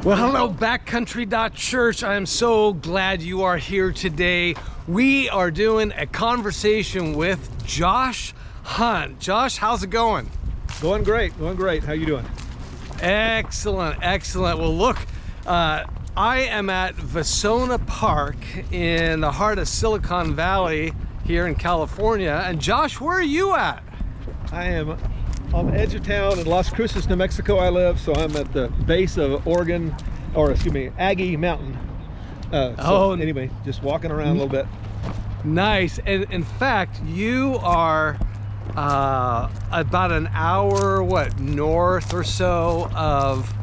Well, hello, backcountry.church. I am so glad you are here today. We are doing a conversation with Josh Hunt. Josh, how's it going? Going great, going great. How you doing? Excellent, excellent. Well, look, I am at Vasona Park in the heart of Silicon Valley here in California. And Josh, where are you at? I am on the edge of town in Las Cruces, New Mexico. I live, so I'm at the base of Aggie Mountain. Anyway, just walking around a little bit. Nice. And in fact, you are about an hour, north or so of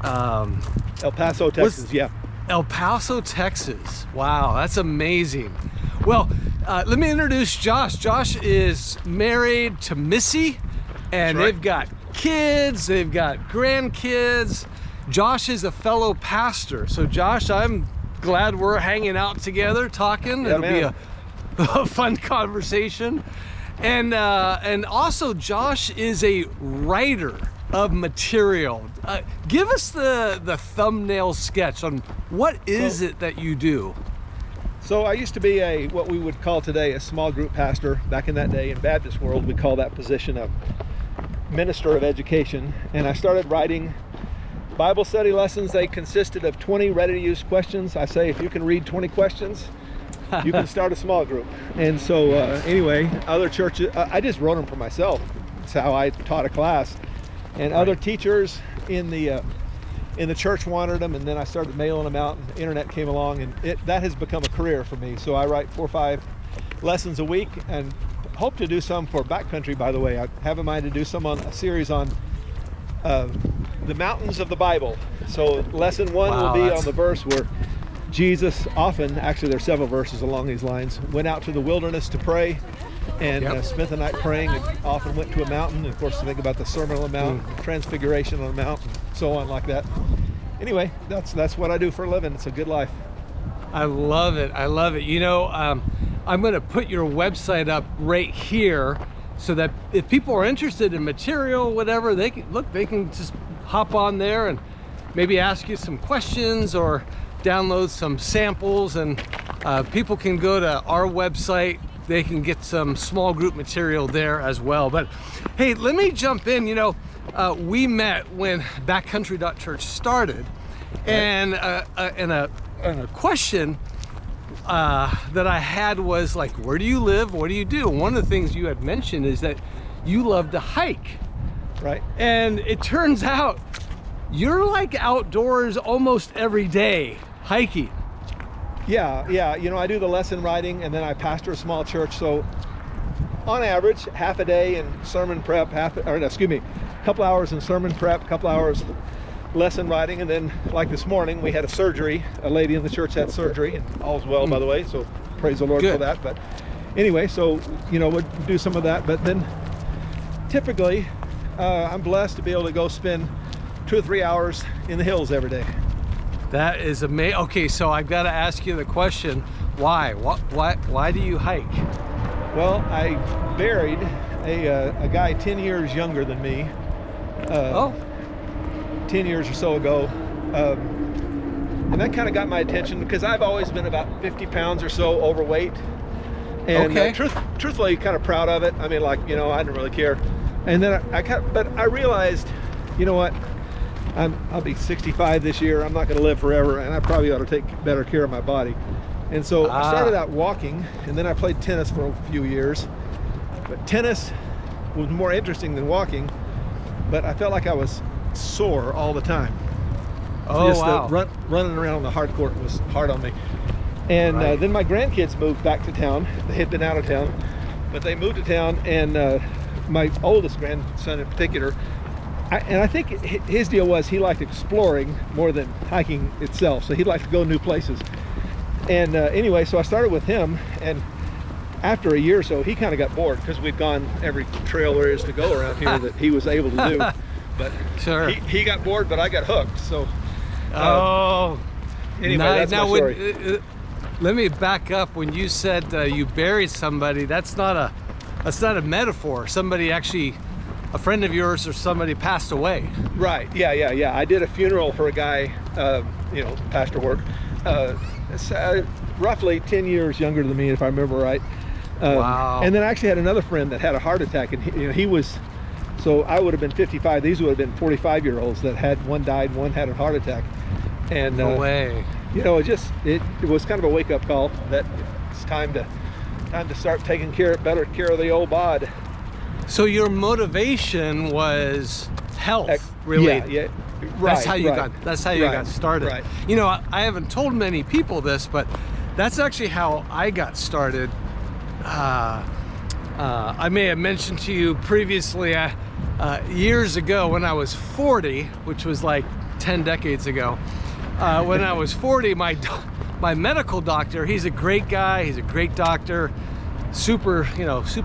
El Paso, Texas. Yeah. El Paso, Texas. Wow, that's amazing. Well, let me introduce Josh. Josh is married to Missy, and they've got kids, they've got grandkids. Josh is a fellow pastor. So Josh, I'm glad we're hanging out together talking. Yeah, It'll be a fun conversation. And also Josh is a writer of material. Give us the thumbnail sketch on what is it that you do? So I used to be what we would call today a small group pastor. Back in that day in Baptist world, we call that position a minister of education. And I started writing Bible study lessons. They consisted of 20 ready-to-use questions. I say if you can read 20 questions, you can start a small group. And so anyway, other churches, I just wrote them for myself. That's how I taught a class. And other teachers in the church wanted them, and then I started mailing them out, and the internet came along, and that has become a career for me. So I write 4 or 5 lessons a week, and hope to do some for backcountry, by the way. I have in mind to do some on a series on the mountains of the Bible. So lesson 1 will be on the verse where Jesus often, actually there's several verses along these lines, went out to the wilderness to pray, and spent the night praying, and often went to a mountain. And of course, think about the Sermon on the Mount, Transfiguration on the Mount, and so on like that. Anyway, that's what I do for a living. It's a good life. I love it. I love it. You know, I'm going to put your website up right here so that if people are interested in material, whatever, they can just hop on there and maybe ask you some questions or download some samples, and people can go to our website. They can get some small group material there as well. But hey, let me jump in. You know, we met when backcountry.church started, and a question that I had was like, where do you live? What do you do? One of the things you had mentioned is that you love to hike. Right. And it turns out you're like outdoors almost every day hiking. Yeah. You know, I do the lesson writing, and then I pastor a small church. So on average, half a day in sermon prep, a couple hours in sermon prep, a couple hours lesson writing, and then like this morning we had a surgery. A lady in the church had surgery, and all's well, by the way, so praise the Lord for that. But anyway, so you know, we'll do some of that. But then typically I'm blessed to be able to go spend 2 or 3 hours in the hills every day. That is amazing. Okay, so I've got to ask you the question, why? Why do you hike? Well, I buried a guy 10 years younger than me. 10 years or so ago. And that kind of got my attention because I've always been about 50 pounds or so overweight. And truthfully, kind of proud of it. I mean, like, you know, I didn't really care. And then but I realized, you know what? I'll be 65 this year. I'm not going to live forever, and I probably ought to take better care of my body. And so I started out walking, and then I played tennis for a few years. But tennis was more interesting than walking, but I felt like I was sore all the time. Running around on the hard court was hard on me. And then my grandkids moved back to town. They had been out of town, but they moved to town, and my oldest grandson in particular, I think his deal was he liked exploring more than hiking itself, so he'd like to go new places. And anyway, so I started with him, and after a year or so, he kind of got bored because we'd gone every trail there is to go around here that he was able to do. But he got bored, but I got hooked. So anyway, that's my story. Let me back up. When you said you buried somebody, that's not a metaphor. Somebody actually a friend of yours or somebody passed away. Right. Yeah. I did a funeral for a guy, pastor work. It's, roughly 10 years younger than me, if I remember right. Wow. And then I actually had another friend that had a heart attack, and he was, so I would have been 55. These would have been 45-year-olds that had, one died, one had a heart attack. And no way. It was kind of a wake-up call that it's time to start taking better care of the old bod. So your motivation was health, really? Yeah. That's how you got started. Right. I haven't told many people this, but that's actually how I got started. I may have mentioned to you previously, years ago when I was 40, which was like 10 decades ago, when I was 40, my medical doctor, he's a great guy, he's a great doctor, super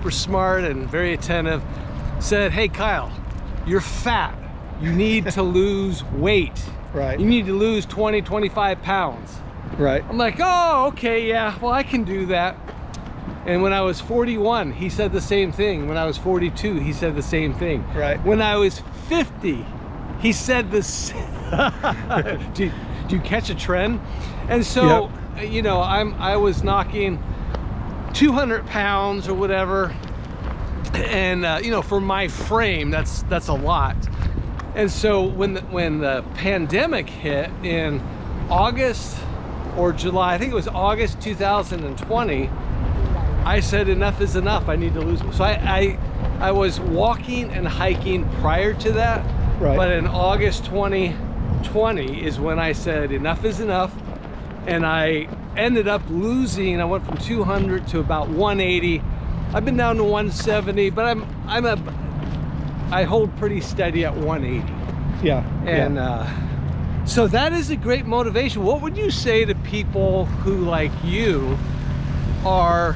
smart and very attentive, said, "Hey Kyle, you're fat. You need to lose weight. Right. You need to lose 20, 25 pounds. Right. I'm like, oh, okay, yeah, well, I can do that. And when I was 41, he said the same thing. When I was 42, he said the same thing. Right. When I was 50, he said this. do you catch a trend? And so, yep. I was knocking 200 pounds or whatever. And, for my frame, that's a lot. And so when the pandemic hit in August or July, I think it was August 2020, I said enough is enough. I need to lose. So I was walking and hiking prior to that, right. But in August 2020 is when I said enough is enough, and I ended up losing. I went from 200 to about 180. I've been down to 170, but I hold pretty steady at 180. Yeah. And so that is a great motivation. What would you say to people who, like you, are,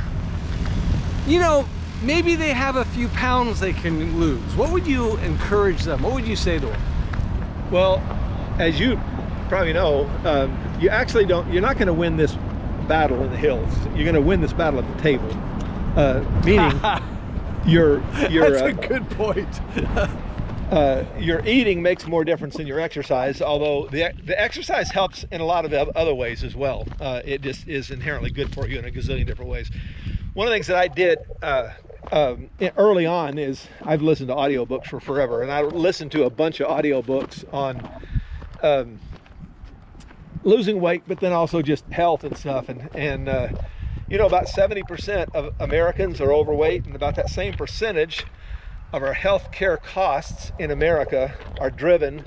maybe they have a few pounds they can lose? What would you encourage them? What would you say to them? Well, as you probably know, you're not going to win this battle in the hills. You're going to win this battle at the table. Meaning that's a good point. Your eating makes more difference than your exercise, although the exercise helps in a lot of other ways as well. It just is inherently good for you in a gazillion different ways. One of the things that I did early on is I've listened to audiobooks for forever, and I listened to a bunch of audiobooks on losing weight, but then also just health and stuff. And about 70% of Americans are overweight, and about that same percentage of our health care costs in America are driven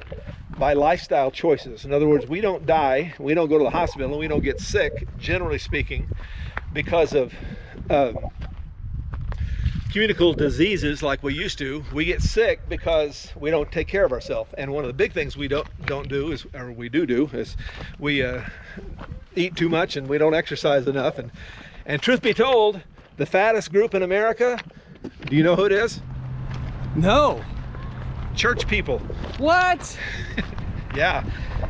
by lifestyle choices. In other words, we don't die, we don't go to the hospital, and we don't get sick, generally speaking, because of communicable diseases like we used to. We get sick because we don't take care of ourselves. And one of the big things we don't do is, or we do is we eat too much and we don't exercise enough. And truth be told, the fattest group in America, do you know who it is? No. Church people. What? Yeah.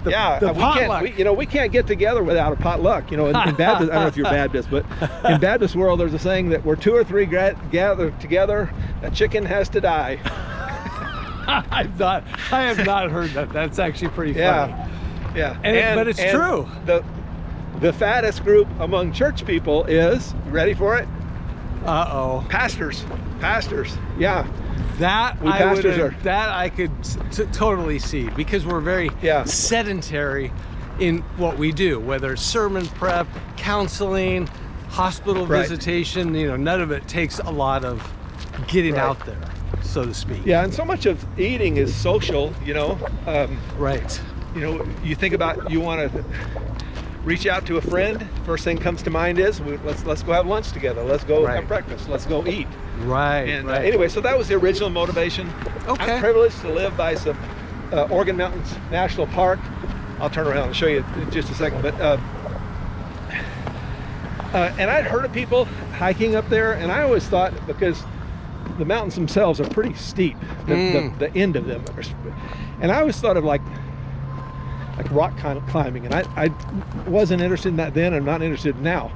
The potluck. We can't get together without a potluck. In Baptist, I don't know if you're Baptist, but in Baptist world, there's a saying that where two or three gather together, a chicken has to die. I have not heard that. That's actually pretty funny. Yeah. But it's true. The fattest group among church people is, you ready for it? Uh-oh. Pastors. Yeah. That I could totally see, because we're very sedentary in what we do, whether it's sermon prep, counseling, hospital visitation. None of it takes a lot of getting out there, so to speak. Yeah, and so much of eating is social. Right. You think about, you want to reach out to a friend. First thing comes to mind is let's go have lunch together. Let's go have breakfast. Let's go eat. Right. And anyway, so that was the original motivation. Okay. I'm privileged to live by some Organ Mountains National Park. I'll turn around and show you in just a second. But and I'd heard of people hiking up there, and I always thought, because the mountains themselves are pretty steep, the end of them, and I always thought of like rock climbing, and I wasn't interested in that then. I'm not interested now.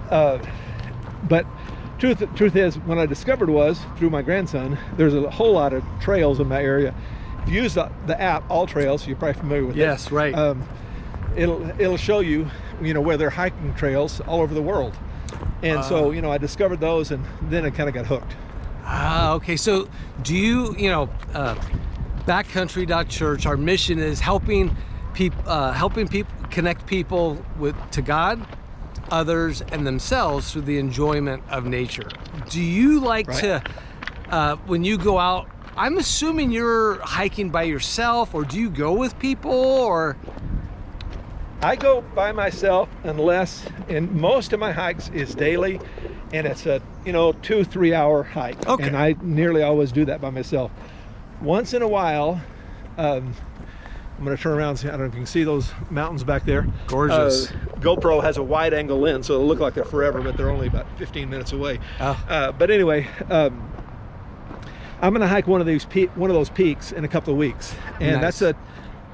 But truth is, when I discovered was through my grandson, there's a whole lot of trails in my area. If you use the app All Trails, you're probably familiar with it. Yes, right. It'll show you, where there are hiking trails all over the world. And so, I discovered those, and then I kind of got hooked. Okay. So do you, backcountry.church, our mission is helping people connect people to God, others, and themselves through the enjoyment of nature. Do you like to, when you go out, I'm assuming you're hiking by yourself, or do you go with people, or? I go by myself and most of my hikes is daily, and it's a 2-3 hour hike. Okay. And I nearly always do that by myself. Once in a while, I'm going to turn around and see, I don't know if you can see those mountains back there. Gorgeous. GoPro has a wide angle lens, so it'll look like they're forever, but they're only about 15 minutes away. But anyway, I'm going to hike one of those peaks in a couple of weeks, and Nice. that's a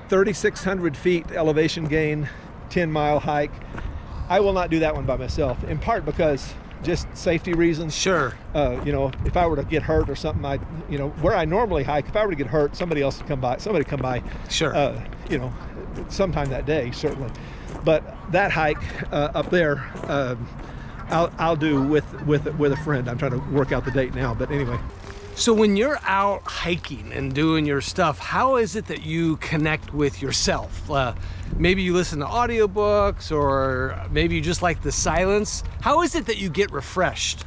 3,600 feet elevation gain, 10-mile hike. I will not do that one by myself, in part because just safety reasons. Sure. If I were to get hurt or something, where I normally hike, if I were to get hurt, somebody come by. Sure. Sometime that day, certainly. But that hike up there, I'll do with a friend. I'm trying to work out the date now, but anyway. So when you're out hiking and doing your stuff, how is it that you connect with yourself? Maybe you listen to audiobooks, or maybe you just like the silence. How is it that you get refreshed?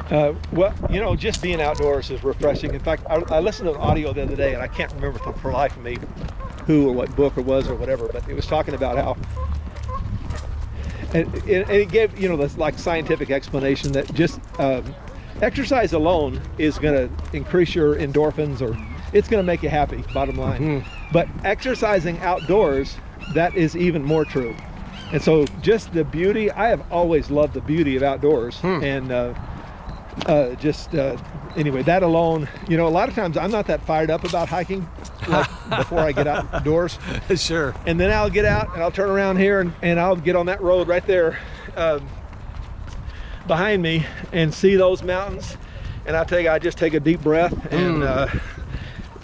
Just being outdoors is refreshing. In fact, I listened to an audio the other day, and I can't remember for the life of me who or what book it was or whatever, but it was talking about how, and it gave, this like scientific explanation that just exercise alone is going to increase your endorphins, or it's going to make you happy, bottom line. But exercising outdoors, that is even more true. And so just the beauty, I have always loved the beauty of outdoors. And anyway, that alone, a lot of times I'm not that fired up about hiking before I get outdoors. Sure. And then I'll get out and I'll turn around here and I'll get on that road right there behind me and see those mountains, and I just take a deep breath, and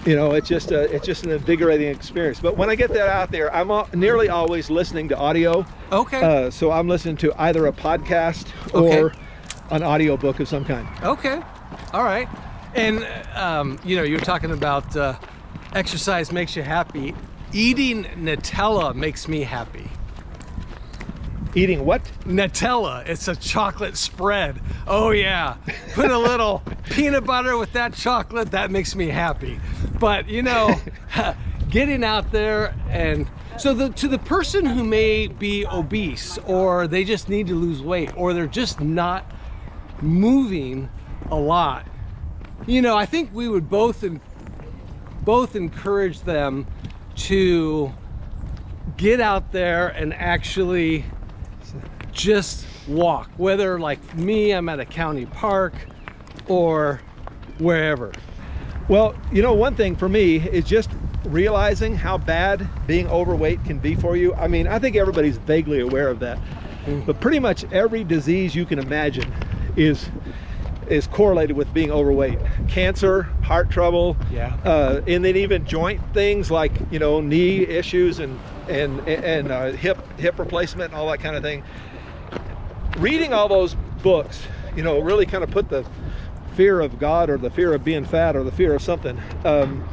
it's just an invigorating experience. But when I get that out there, I'm nearly always listening to audio. Okay. So I'm listening to either a podcast or an audiobook of some kind. Okay. All right. And you're talking about exercise makes you happy. Eating Nutella makes me happy. Eating what? Nutella. It's a chocolate spread. Oh yeah. Put a little peanut butter with that chocolate. That makes me happy. But getting out there, and so to the person who may be obese, or they just need to lose weight, or they're just not moving a lot, I think we would both encourage them to get out there and actually just walk, whether like me, I'm at a county park or wherever. Well, one thing for me is just realizing how bad being overweight can be for you. I mean, I think everybody's vaguely aware of that, but pretty much every disease you can imagine is correlated with being overweight. Cancer, heart trouble, and then even joint things like knee issues and hip replacement and all that kind of thing. Reading all those books, really kind of put the fear of God, or the fear of being fat, or the fear of something. And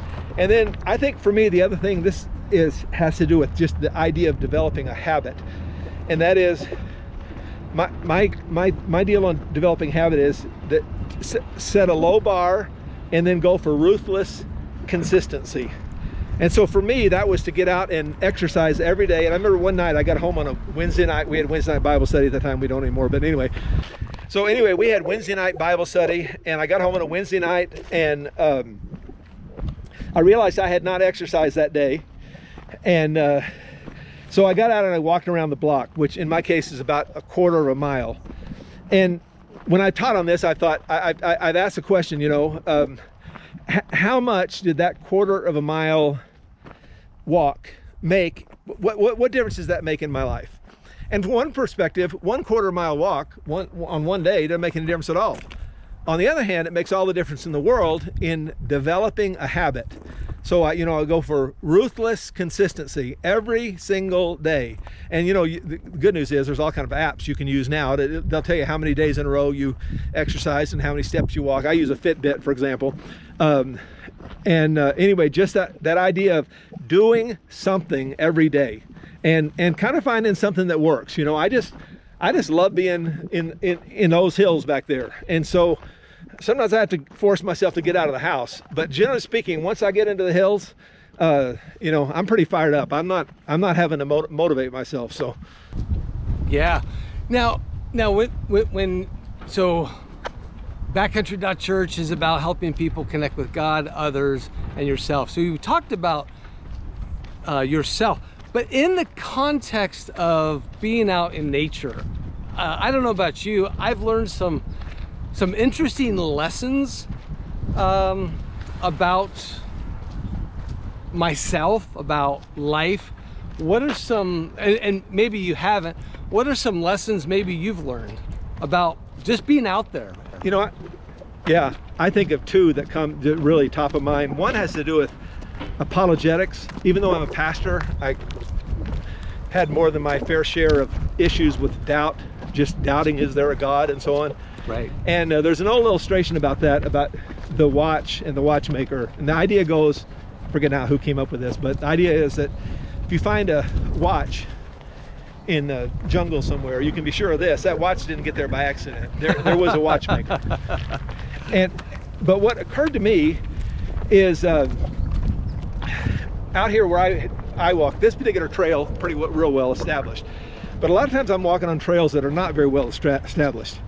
then I think for me, the other thing has to do with just the idea of developing a habit, and that is my deal on developing habit is that set a low bar and then go for ruthless consistency. And so for me, that was to get out and exercise every day. And I remember one night I got home on a Wednesday night. We had Wednesday night Bible study at the time. We don't anymore, but anyway. So anyway, we had Wednesday night Bible study, and I got home on a Wednesday night, and I realized I had not exercised that day. And so I got out and I walked around the block, which in my case is about a quarter of a mile. And when I taught on this, I thought, I've asked the question, how much did that quarter of a mile walk make? What difference does that make in my life? And from one perspective, 1/4 mile walk on one day doesn't make any difference at all. On the other hand, it makes all the difference in the world in developing a habit. So I'll go for ruthless consistency every single day. And the good news is there's all kind of apps you can use now. They'll tell you how many days in a row you exercise and how many steps you walk. I use a Fitbit, for example. Anyway, just that idea of doing something every day and kind of finding something that works. I just love being in those hills back there. And so sometimes I have to force myself to get out of the house, but generally speaking, once I get into the hills, I'm pretty fired up. I'm not having to motivate myself. So yeah. Now when backcountry.church is about helping people connect with God, others, and yourself. So you talked about yourself, but in the context of being out in nature, I don't know about you, I've learned some interesting lessons about myself, about life. What are some, and maybe you haven't, what are some lessons maybe you've learned about just being out there? Yeah, I think of two that come to really top of mind. One has to do with apologetics. Even though I'm a pastor, I had more than my fair share of issues with doubt, just doubting, is there a God, and so on. Right. And there's an old illustration about that, about the watch and the watchmaker. And the idea goes, I forget now who came up with this, but the idea is that if you find a watch in the jungle somewhere, you can be sure of this: that watch didn't get there by accident. There was a watchmaker. But what occurred to me is out here where I walk, this particular trail real well established, but a lot of times I'm walking on trails that are not very well established.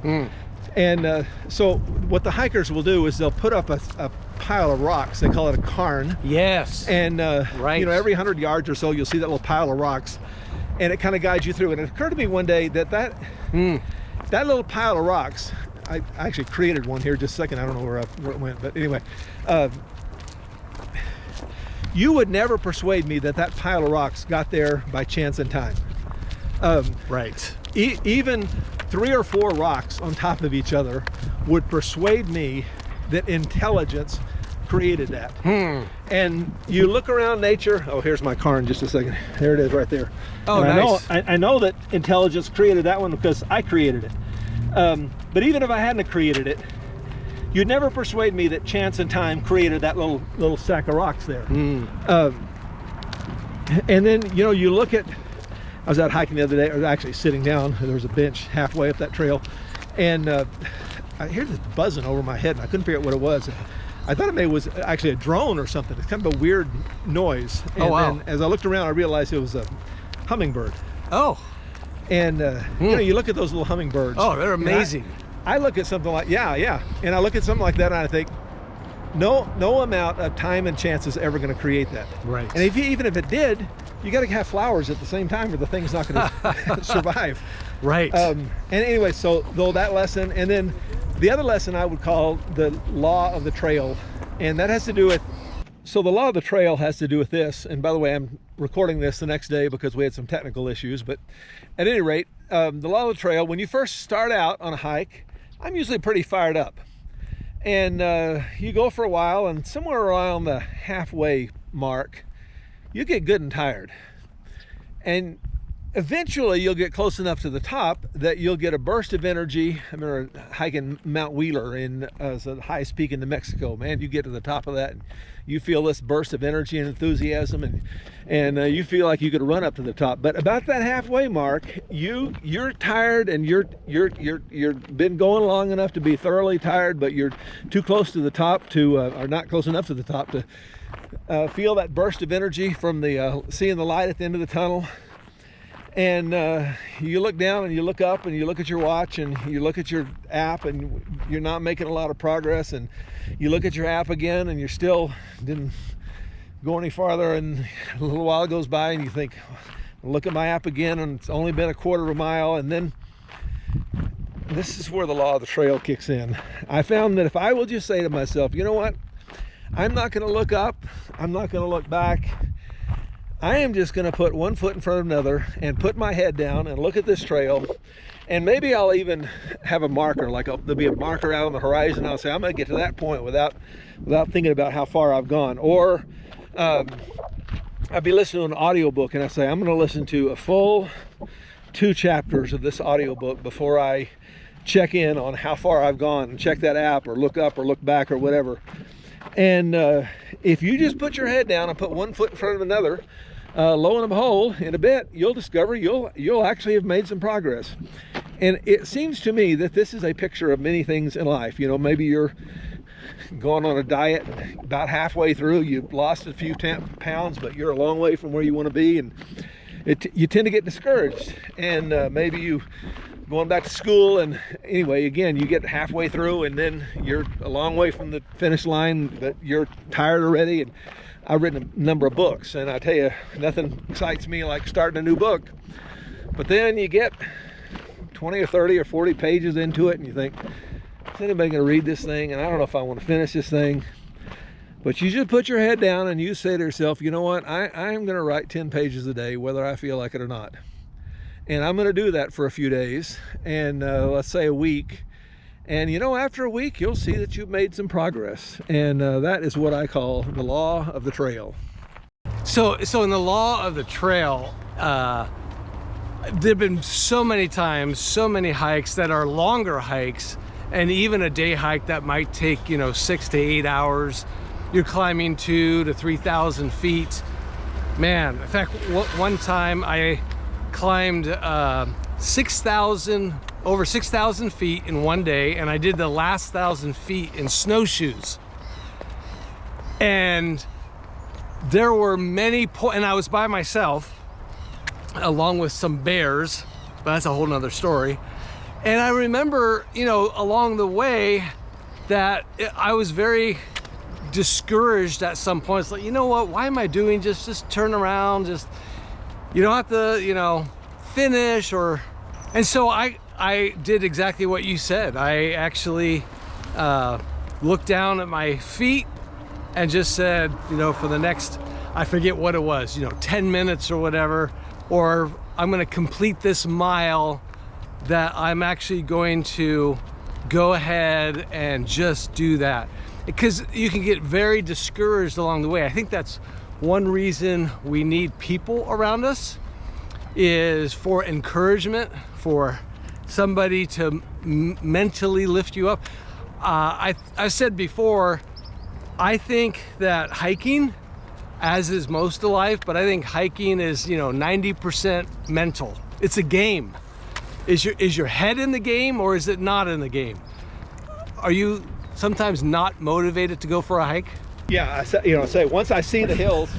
And so what the hikers will do is they'll put up a pile of rocks. They call it a cairn. Yes. And right. Every 100 yards or so you'll see that little pile of rocks, and it kind of guides you through. And it occurred to me one day that little pile of rocks, I actually created one here just a second. I don't know where it went, but anyway, you would never persuade me that pile of rocks got there by chance and time. Right. Even 3 or 4 rocks on top of each other would persuade me that intelligence created that. And you look around nature. Oh, here's my car in just a second. There it is right there. Oh, and nice. I know that intelligence created that one because I created it. But even if I hadn't created it, you'd never persuade me that chance and time created that little sack of rocks there. And then you look at, I was out hiking the other day, or actually sitting down. There was a bench halfway up that trail, and I hear this buzzing over my head, and I couldn't figure out what it was. I thought it was actually a drone or something. It's kind of a weird noise. And wow. then as I looked around, I realized it was a hummingbird. Oh. And you look at those little hummingbirds. Oh, they're amazing. I look at something like, yeah. And I look at something like that and I think, no amount of time and chance is ever going to create that. Right. And even if it did, you got to have flowers at the same time or the thing's not going to survive. Right. And anyway, so though that lesson, and then the other lesson I would call the law of the trail. And that has to do with, so the law of the trail has to do with this. And by the way, I'm recording this the next day because we had some technical issues. But at any rate, the law of the trail, when you first start out on a hike, I'm usually pretty fired up. And you go for a while, and somewhere around the halfway mark, you get good and tired. And eventually you'll get close enough to the top that you'll get a burst of energy. I remember hiking Mount Wheeler as the highest peak in New Mexico. Man, you get to the top of that and you feel this burst of energy and enthusiasm, and you feel like you could run up to the top. But about that halfway mark, you're tired, and you're been going long enough to be thoroughly tired, but you're too close to the top to, or not close enough to the top to feel that burst of energy from the seeing the light at the end of the tunnel. And you look down and you look up and you look at your watch and you look at your app and you're not making a lot of progress, and you look at your app again and you're still didn't go any farther, and a little while goes by and you think, look at my app again and it's only been a 1/4 mile. And then this is where the law of the trail kicks in. I found that if I will just say to myself, you know what, I'm not going to look up, I'm not going to look back, I am just going to put one foot in front of another and put my head down and look at this trail. And maybe I'll even have a marker, like there'll be a marker out on the horizon. I'll say, I'm going to get to that point without thinking about how far I've gone. Or I'll be listening to an audiobook and I say, I'm going to listen to a full 2 chapters of this audiobook before I check in on how far I've gone and check that app or look up or look back or whatever. And if you just put your head down and put one foot in front of another, lo and behold, in a bit, you'll discover you'll actually have made some progress. And it seems to me that this is a picture of many things in life. You know, maybe you're going on a diet, about halfway through, you've lost a few pounds, but you're a long way from where you want to be, and you tend to get discouraged. And maybe you going back to school, and anyway, again, you get halfway through and then you're a long way from the finish line, but you're tired already. And I've written a number of books, and I tell you, nothing excites me like starting a new book. But then you get 20 or 30 or 40 pages into it and you think, is anybody going to read this thing? And I don't know if I want to finish this thing. But you just put your head down and you say to yourself, you know what, I'm going to write 10 pages a day, whether I feel like it or not. And I'm going to do that for a few days, and let's say a week. And you know, after a week, you'll see that you've made some progress. And that is what I call the law of the trail. So in the law of the trail, there have been so many times, so many hikes that are longer hikes, and even a day hike that might take, 6 to 8 hours. You're climbing 2,000 to 3,000 feet. Man, in fact, one time I climbed over 6,000 feet in one day, and I did the last 1,000 feet in snowshoes. And there were many and I was by myself along with some bears, but that's a whole nother story. And I remember, along the way that I was very discouraged at some points. Like, you know what, why am I doing just turn around, you don't have to, finish. And so I did exactly what you said. I actually looked down at my feet and just said, for the next, I forget what it was, 10 minutes or whatever, or I'm going to complete this mile, that I'm actually going to go ahead and just do that. Because you can get very discouraged along the way. I think that's one reason we need people around us, is for encouragement, for somebody to mentally lift you up. I said before, I think that hiking, as is most of life, but I think hiking is 90% mental. It's a game. Is your head in the game, or is it not in the game? Are you sometimes not motivated to go for a hike? Yeah, I say once I see the hills,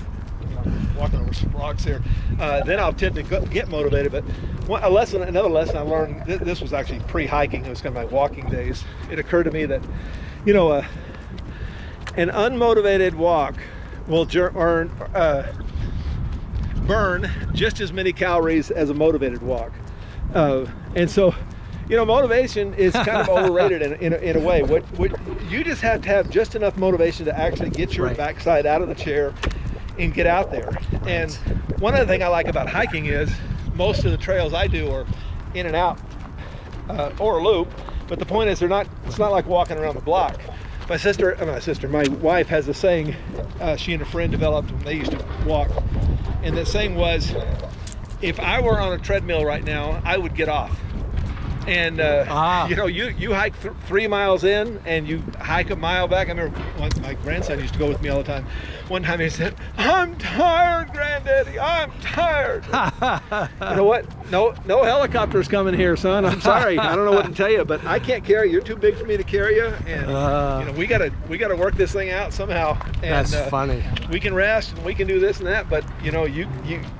I'm walking over some rocks here, then I'll tend to get motivated. But another lesson I learned, this was actually pre-hiking, it was kind of my walking days. It occurred to me that, an unmotivated walk will burn just as many calories as a motivated walk. And so, motivation is kind of overrated in a way. What you just have to have just enough motivation to actually get your backside out of the chair and get out there. And one other thing I like about hiking is most of the trails I do are in and out or a loop. But the point is, it's not like walking around the block. My wife has a saying she and a friend developed when they used to walk, and that saying was, if I were on a treadmill right now, I would get off. And you hike 3 miles in and you hike a mile back. I remember my grandson used to go with me all the time. One time he said, "I'm tired, Granddaddy, I'm tired." You know what? No helicopters coming here, son. I'm sorry. I don't know what to tell you, but I can't carry you. You're too big for me to carry you. And we gotta work this thing out somehow. And, that's funny. We can rest and we can do this and that, but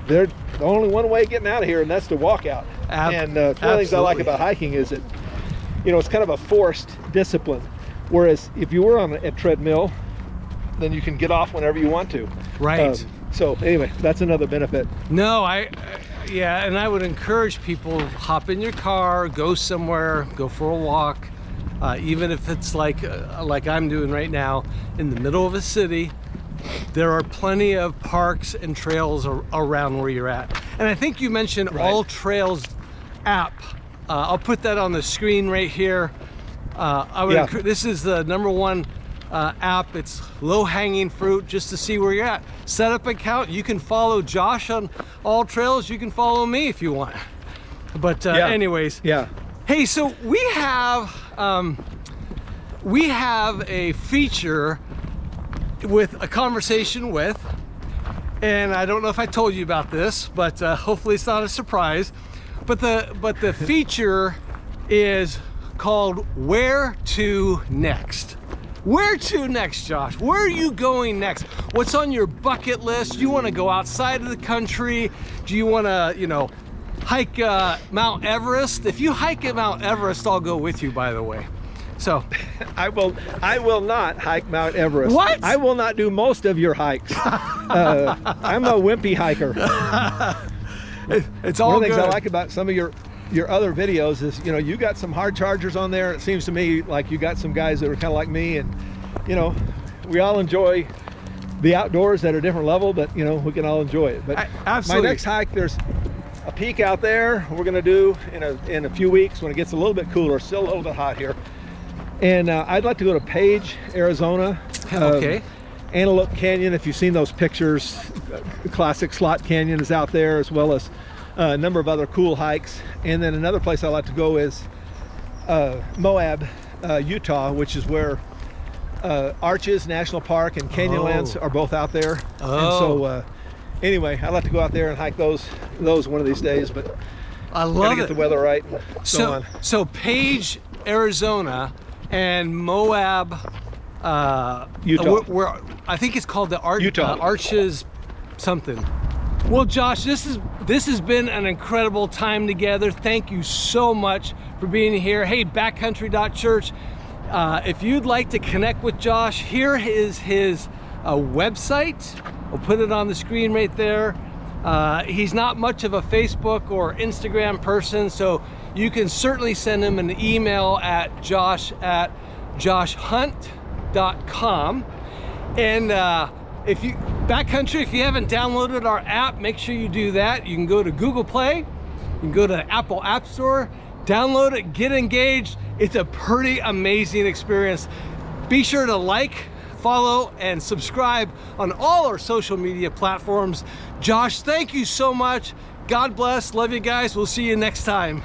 there's only one way of getting out of here, and that's to walk out. And one of the things I like about hiking is that, it's kind of a forced discipline. Whereas if you were on a treadmill, then you can get off whenever you want to. Right. So anyway, that's another benefit. No, and I would encourage people, hop in your car, go somewhere, go for a walk, even if it's like I'm doing right now, in the middle of a city. there are plenty of parks and trails around where you're at. And I think you mentioned Right. All Trails app. I'll put that on the screen right here. This is the #1 app. It's low-hanging fruit just to see where you're at. Set up an account. You can follow Josh on All Trails. You can follow me if you want. But anyways, Yeah. hey, so we have a feature with a conversation with, and I don't know if I told you about this, but hopefully it's not a surprise. But the feature is called Where to Next. Where to next, Josh? Where are you going next? What's on your bucket list? Do you want to go outside of the country? Do you want to, hike Mount Everest? If you hike at Mount Everest, I'll go with you, by the way. So I will not hike Mount Everest. What? I will not do most of your hikes. I'm a wimpy hiker. it's all One of the things good. I like about some of your other videos is, you got some hard chargers on there. It seems to me like you got some guys that are kind of like me, and we all enjoy the outdoors at a different level, but we can all enjoy it. But absolutely. My next hike, there's a peak out there we're going to do in a few weeks when it gets a little bit cooler. Still a little bit hot here, and I'd like to go to Page, Arizona. Okay. Antelope Canyon, if you've seen those pictures, classic slot canyon is out there, as well as a number of other cool hikes. And then another place I like to go is Moab, Utah, which is where Arches National Park and Canyonlands are both out there. Oh. And so anyway, I'd like to go out there and hike those one of these days, but I gotta love get it. the weather right and so on. So Page, Arizona, and Moab, Utah. where I think it's called the Utah. Arches something. Well, Josh, this has been an incredible time together. Thank you so much for being here. Hey, backcountry.church, if you'd like to connect with Josh, here is his website. We'll put it on the screen right there. He's not much of a Facebook or Instagram person, so you can certainly send him an email at josh@joshhunt.com. And if you haven't downloaded our app, make sure you do that. You can go to Google Play, you can go to Apple App Store, download it, get engaged. It's a pretty amazing experience. Be sure to like, follow, and subscribe on all our social media platforms. Josh, thank you so much. God bless. Love you guys. We'll see you next time.